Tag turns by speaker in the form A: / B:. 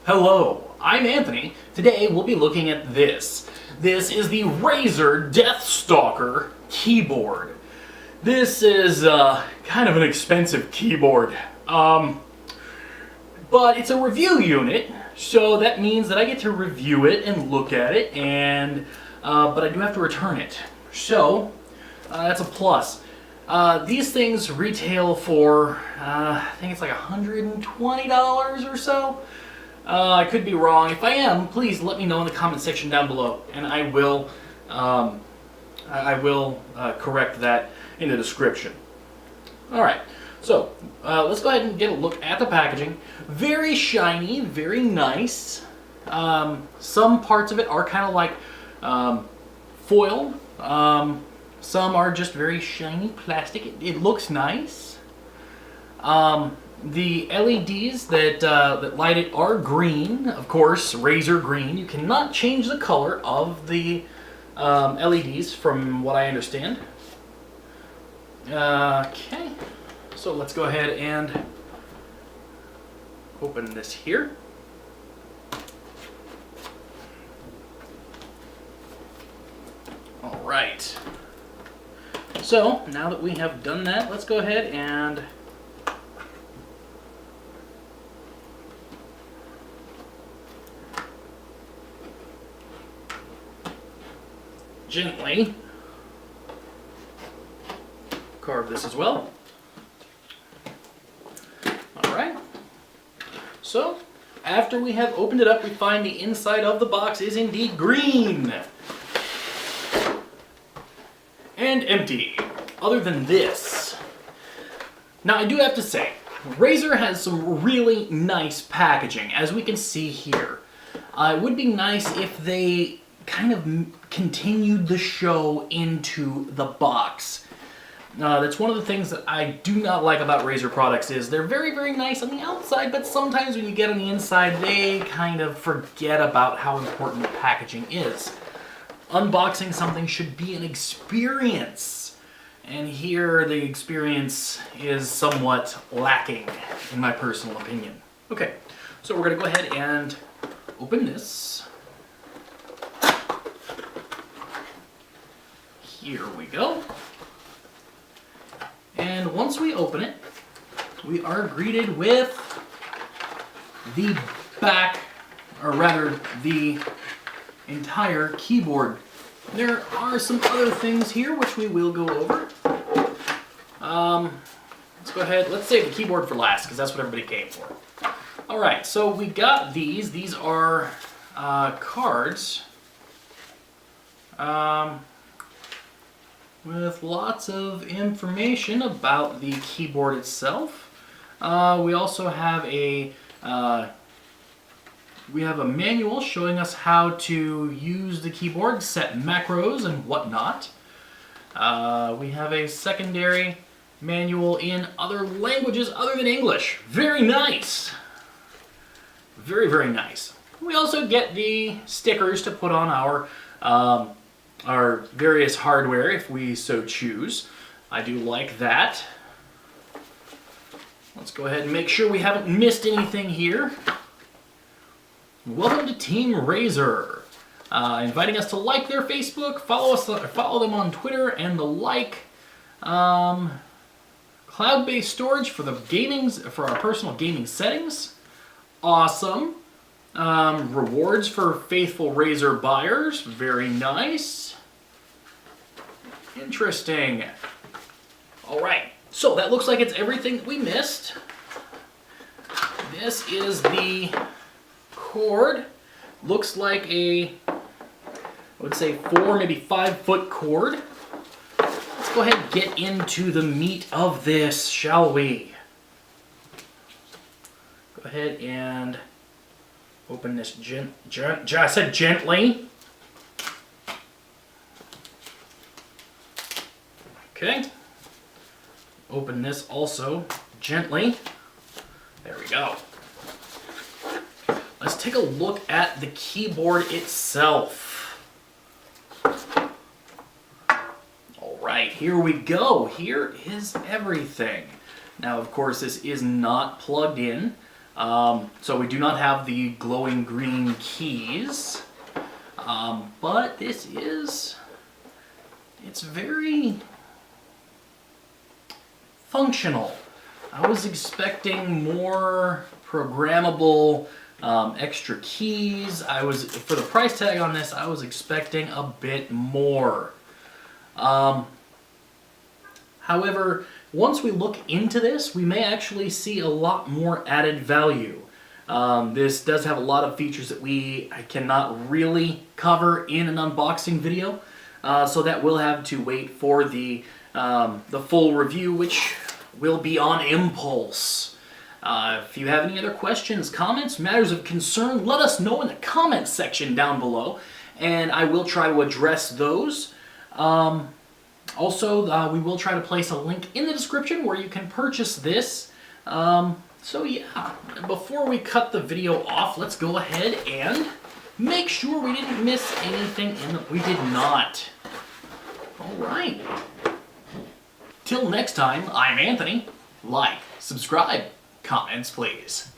A: Hello, I'm Anthony. Today we'll be looking at this. This is the Razor DeathStalker Keyboard. This is kind of an expensive keyboard, but it's a review unit, so that means that I get to review it and look at it, and but I do have to return it. So that's a plus. These things retail for I think it's like $120 or so. I could be wrong. If I am, please let me know in the comment section down below, and I will correct that in the description. Alright, so let's go ahead and get a look at the packaging. Very shiny, very nice. Some parts of it are kind of like foil. Some are just very shiny plastic. It looks nice. The LEDs that light it are green, of course, Razor green. You cannot change the color of the LEDs from what I understand. Okay, so let's go ahead and open this here. All right. So now that we have done that, let's go ahead and gently carve this as well. Alright, so after we have opened it up, we find the inside of the box is indeed green and empty, other than this. Now I do have to say, Razor has some really nice packaging, as we can see here. It would be nice if they kind of continued the show into the box. That's one of the things that I do not like about Razor products is they're very, very nice on the outside, but sometimes when you get on the inside, they kind of forget about how important the packaging is. Unboxing something should be an experience, and here the experience is somewhat lacking, in my personal opinion. Okay, so we're going to go ahead and open this. Here we go. And once we open it, we are greeted with the back, or rather the entire keyboard. There are some other things here which we will go over. Let's go ahead, let's save the keyboard for last because that's what everybody came for. Alright, so we got these. These are cards. With lots of information about the keyboard itself. We also have a manual showing us how to use the keyboard, set macros and whatnot. We have a secondary manual in other languages other than English. Very nice. Very, very nice. We also get the stickers to put on our various hardware if we so choose. I do like that. Let's go ahead and make sure we haven't missed anything here. Welcome to Team Razor. Inviting us to like their Facebook, follow them on Twitter and the like. Cloud-based storage for for our personal gaming settings. Awesome. Rewards for faithful Razor buyers. Very nice. Interesting. Alright, so that looks like it's everything that we missed. This is the cord. Looks like I would say 4, maybe 5 foot cord. Let's go ahead and get into the meat of this, shall we? Go ahead and open this I said gently. Okay. Open this also gently. There we go. Let's take a look at the keyboard itself. Alright, here we go. Here is everything. Now, of course, this is not plugged in. So we do not have the glowing green keys, but this is, it's very functional. I was expecting more programmable extra keys. For the price tag on this, I was expecting a bit more. However, once we look into this, we may actually see a lot more added value. This does have a lot of features that I cannot really cover in an unboxing video, so that we'll have to wait for the full review, which will be on impulse. If you have any other questions, comments, matters of concern, let us know in the comments section down below, and I will try to address those. Also, we will try to place a link in the description where you can purchase this. So yeah, before we cut the video off, let's go ahead and make sure we didn't miss anything we did not. Alright. Till next time, I'm Anthony. Like, subscribe, comments please.